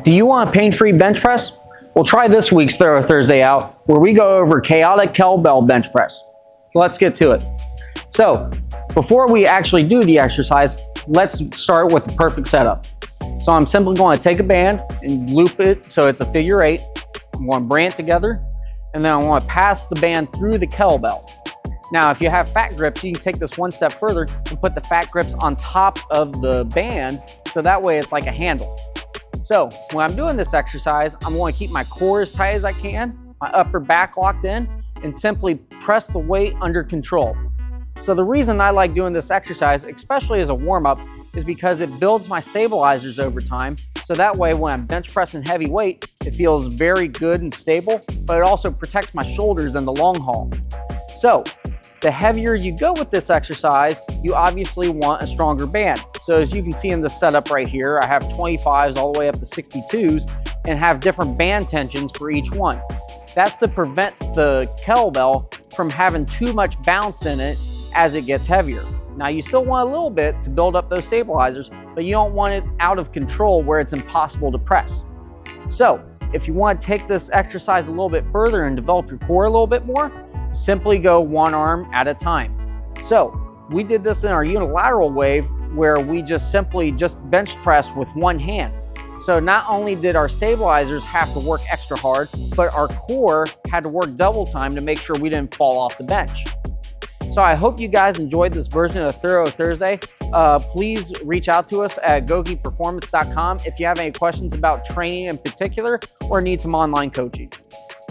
Do you want a pain-free bench press? Well, try this week's Thorough Thursday out where we go over chaotic kettlebell bench press. So let's get to it. So before we actually do the exercise, let's start with the perfect setup. So I'm simply going to take a band and loop it so it's a figure 8. I'm going to bring it together, and then I want to pass the band through the kettlebell. Now, if you have fat grips, you can take this one step further and put the fat grips on top of the band, so that way it's like a handle. So when I'm doing this exercise, I'm going to keep my core as tight as I can, my upper back locked in, and simply press the weight under control. So the reason I like doing this exercise, especially as a warm-up, is because it builds my stabilizers over time. So that way when I'm bench pressing heavy weight, it feels very good and stable, but it also protects my shoulders in the long haul. So the heavier you go with this exercise, you obviously want a stronger band. So as you can see in the setup right here, I have 25s all the way up to 62s and have different band tensions for each one. That's to prevent the kettlebell from having too much bounce in it as it gets heavier. Now you still want a little bit to build up those stabilizers, but you don't want it out of control where it's impossible to press. So if you want to take this exercise a little bit further and develop your core a little bit more, simply go one arm at a time. So we did this in our unilateral wave where we just simply bench press with one hand. So not only did our stabilizers have to work extra hard, but our core had to work double time to make sure we didn't fall off the bench. So I hope you guys enjoyed this version of Thorough Thursday. Please reach out to us at agogeperformance.com if you have any questions about training in particular or need some online coaching.